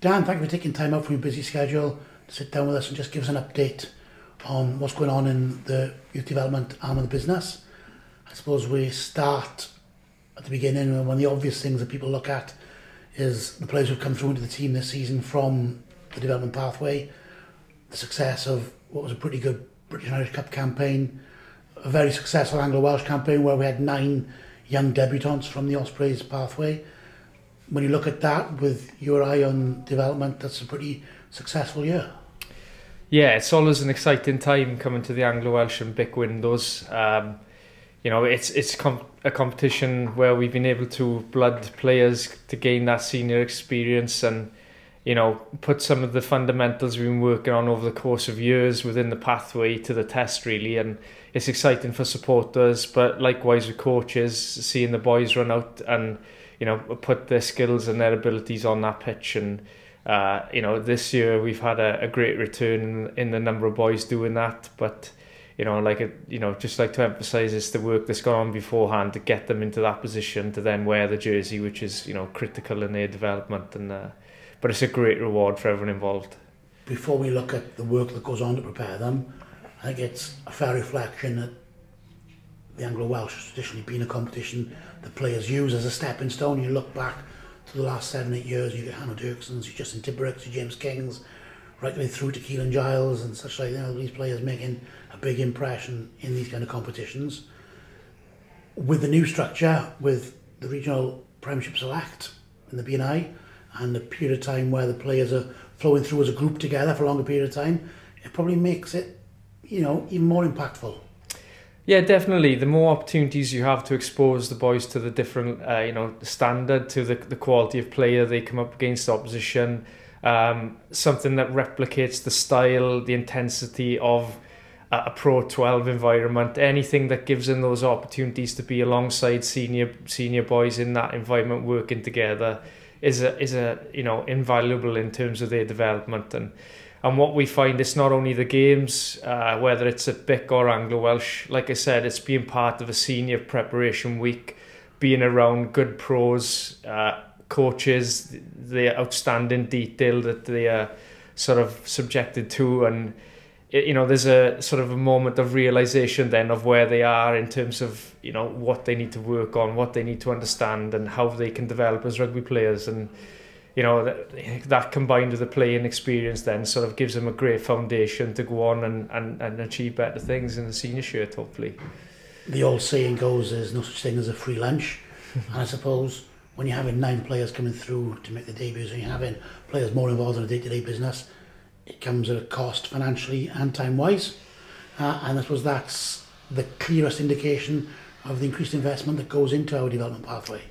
Dan, thank you for taking time out from your busy schedule to sit down with us and just give us an update on what's going on in the youth development arm of the business. I suppose we start at the beginning, and one of the obvious things that people look at is the players who've come through into the team this season from the development pathway, the success of what was a pretty good British and Irish Cup campaign, a very successful Anglo-Welsh campaign where we had 9 young debutants from the Ospreys pathway. When you look at that with your eye on development, that's a pretty successful year. Yeah, it's always an exciting time coming to the Anglo-Welsh and BIC windows. You know, it's a competition where we've been able to blood players to gain that senior experience and, you know, put some of the fundamentals we've been working on over the course of years within the pathway to the test, really. And it's exciting for supporters, but likewise with coaches, seeing the boys run out and, you know, put their skills and their abilities on that pitch. And you know, this year we've had a great return in the number of boys doing that. But you know, just like to emphasise, it's the work that's gone on beforehand to get them into that position to then wear the jersey, which is, you know, critical in their development. And but it's a great reward for everyone involved. Before we look at the work that goes on to prepare them, I think it's a fair reflection that the Anglo-Welsh has traditionally been a competition that players use as a stepping stone. You look back to the last 7-8 years, you get Hannah Dirksons, you Justin Tibberick's, you James Kings, right the way through to Keelan Giles and such like. You know, these players making a big impression in these kind of competitions. With the new structure, with the regional Premiership Select in the B&I, and the period of time where the players are flowing through as a group together for a longer period of time, it probably makes it, you know, even more impactful. Yeah, definitely. The more opportunities you have to expose the boys to the different, you know, standard, to the quality of player they come up against, the opposition, something that replicates the style, the intensity of a Pro 12 environment, anything that gives them those opportunities to be alongside senior boys in that environment working together is a you know, invaluable in terms of their development. And what we find, it's not only the games, whether it's at BIC or Anglo-Welsh, like I said, it's being part of a senior preparation week, being around good pros, coaches, the outstanding detail that they are sort of subjected to. And, you know, there's a sort of a moment of realisation then of where they are in terms of, you know, what they need to work on, what they need to understand and how they can develop as rugby players. And you know, that combined with the playing experience then sort of gives them a great foundation to go on and achieve better things in the senior shirt, hopefully. The old saying goes, there's no such thing as a free lunch. And I suppose when you're having 9 players coming through to make their debuts and you're having players more involved in the day-to-day business, it comes at a cost financially and time-wise. And I suppose that's the clearest indication of the increased investment that goes into our development pathway.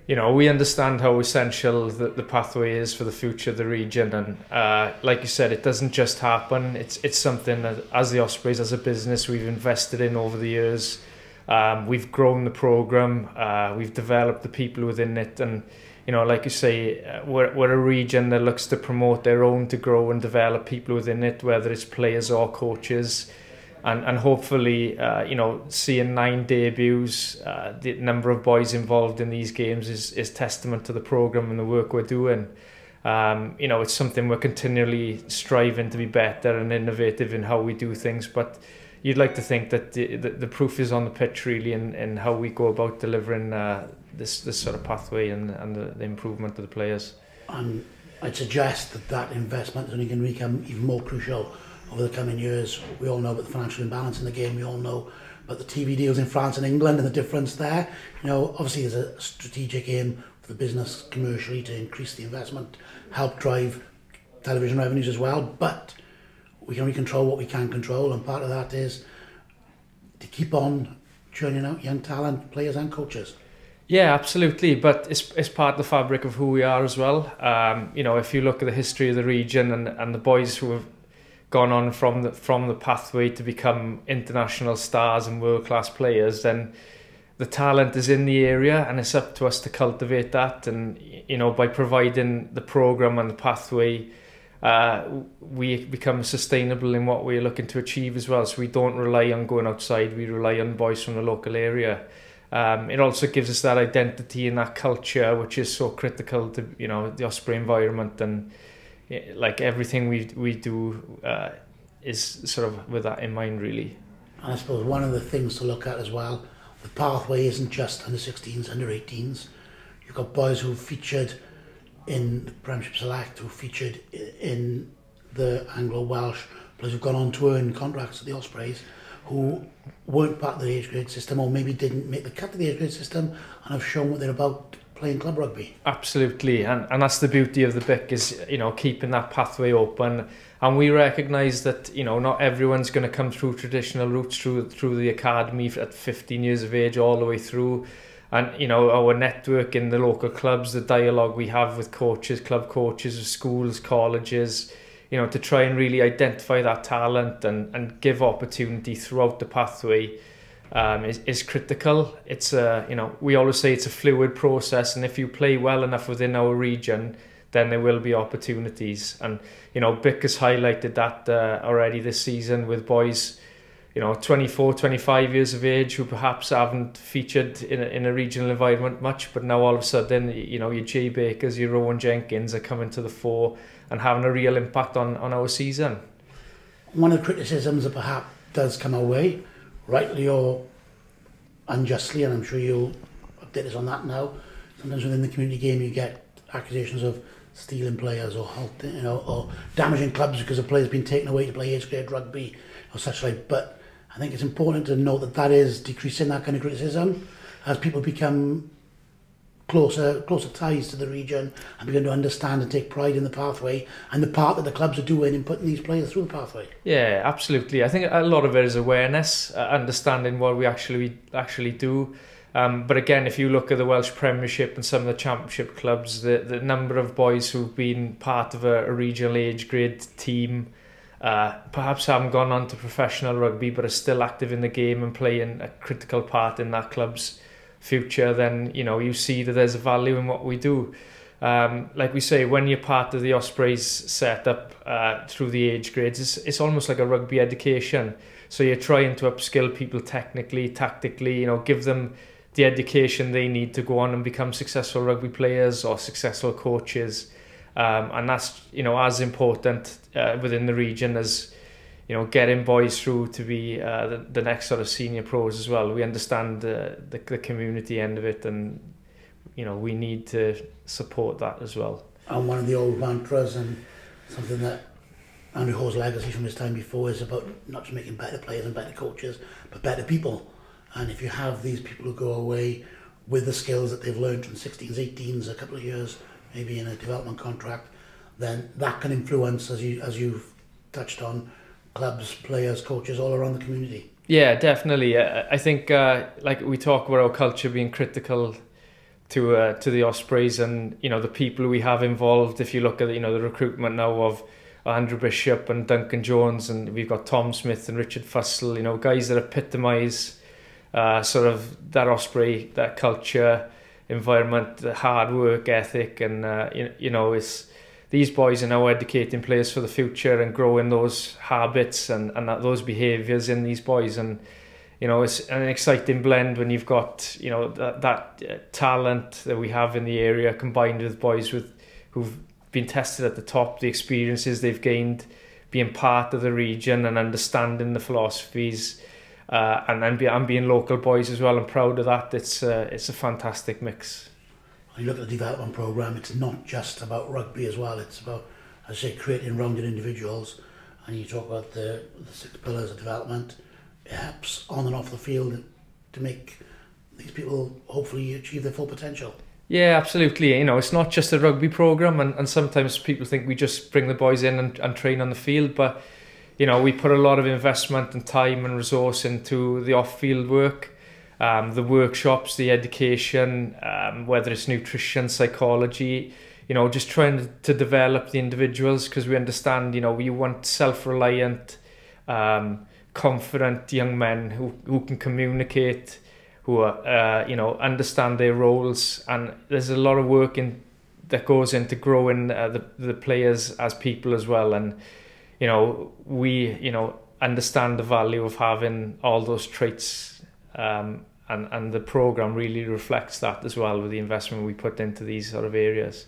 You know, we understand how essential the pathway is for the future of the region, and like you said, it doesn't just happen. It's something that, as the Ospreys, as a business, we've invested in over the years. We've grown the programme, we've developed the people within it, and you know, like you say, we're a region that looks to promote their own, to grow and develop people within it, whether it's players or coaches. And hopefully, you know, seeing 9 debuts, the number of boys involved in these games is testament to the programme and the work we're doing. You know, it's something we're continually striving to be better and innovative in how we do things. But you'd like to think that the proof is on the pitch, really, in how we go about delivering this sort of pathway and the improvement of the players. And I'd suggest that investment is only going to become even more crucial over the coming years. We all know about the financial imbalance in the game. We all know about the TV deals in France and England and the difference there. You know, obviously there's a strategic aim for the business commercially to increase the investment, help drive television revenues as well, but we can only control what we can control, and part of that is to keep on churning out young talent, players and coaches. Yeah, absolutely, but it's part of the fabric of who we are as well. You know, if you look at the history of the region and the boys who have gone on from the pathway to become international stars and world-class players, then the talent is in the area, and it's up to us to cultivate that. And you know, by providing the programme and the pathway, we become sustainable in what we're looking to achieve as well. So we don't rely on going outside, we rely on boys from the local area. It also gives us that identity and that culture, which is so critical to the Osprey environment, and like everything we do is sort of with that in mind, really. And I suppose one of the things to look at as well, the pathway isn't just under 16s, under 18s. You've got boys who featured in the Premiership Select, who featured in the Anglo-Welsh, players who've gone on to earn contracts at the Ospreys, who weren't part of the age grade system, or maybe didn't make the cut to the age grade system, and have shown what they're about playing club rugby. Absolutely, and that's the beauty of the BIC, is keeping that pathway open. And we recognise that not everyone's going to come through traditional routes through the academy at 15 years of age all the way through. And our network in the local clubs, the dialogue we have with coaches, club coaches, schools, colleges, to try and really identify that talent and give opportunity throughout the pathway is critical. It's we always say it's a fluid process, and if you play well enough within our region, then there will be opportunities. And BIC has highlighted that already this season with boys 24, 25 years of age who perhaps haven't featured in a regional environment much, but now all of a sudden your Jay Bakers, your Rowan Jenkins are coming to the fore and having a real impact on our season. One of the criticisms that perhaps does come our way, rightly or unjustly, and I'm sure you'll update us on that now, sometimes within the community game you get accusations of stealing players or or damaging clubs because a player's been taken away to play age grade rugby or such like. But I think it's important to note that is decreasing that kind of criticism as people become closer ties to the region and begin to understand and take pride in the pathway and the part that the clubs are doing in putting these players through the pathway. Yeah, absolutely. I think a lot of it is awareness, understanding what we actually do. But again, if you look at the Welsh Premiership and some of the Championship clubs, the number of boys who've been part of a regional age grade team, perhaps haven't gone on to professional rugby but are still active in the game and playing a critical part in that club's future, then you see that there's a value in what we do. Like we say, when you're part of the Ospreys setup through the age grades, it's almost like a rugby education. So you're trying to upskill people technically, tactically, give them the education they need to go on and become successful rugby players or successful coaches. And that's as important within the region as getting boys through to be the next sort of senior pros as well. We understand the community end of it, and we need to support that as well. And one of the old mantras, and something that Andrew Hall's legacy from his time before, is about not just making better players and better coaches, but better people. And if you have these people who go away with the skills that they've learned from 16s, 18s, a couple of years, maybe in a development contract, then that can influence, as you've touched on, clubs, players, coaches all around the community. Yeah, definitely. I think like we talk about our culture being critical to the Ospreys, and the people we have involved. If you look at the recruitment now of Andrew Bishop and Duncan Jones, and we've got Tom Smith and Richard Fussell, guys that epitomise sort of that Osprey, that culture, environment, the hard work ethic, and it's these boys are now educating players for the future and growing those habits and those behaviours in these boys. And it's an exciting blend when you've got that talent that we have in the area combined with boys who've been tested at the top, the experiences they've gained being part of the region and understanding the philosophies, and being local boys as well. I'm proud of that. It's a fantastic mix. When you look at the development programme, it's not just about rugby as well. It's about, as I say, creating rounded individuals. And you talk about the 6 pillars of development. It helps on and off the field to make these people hopefully achieve their full potential. Yeah, absolutely. It's not just a rugby programme, and sometimes people think we just bring the boys in and train on the field, but we put a lot of investment and time and resource into the off-field work. The workshops, the education, whether it's nutrition, psychology, just trying to develop the individuals, because we understand, we want self-reliant, confident young men who can communicate, who are, understand their roles. And there's a lot of work that goes into growing the players as people as well. And, we, understand the value of having all those traits, and the programme really reflects that as well, with the investment we put into these sort of areas.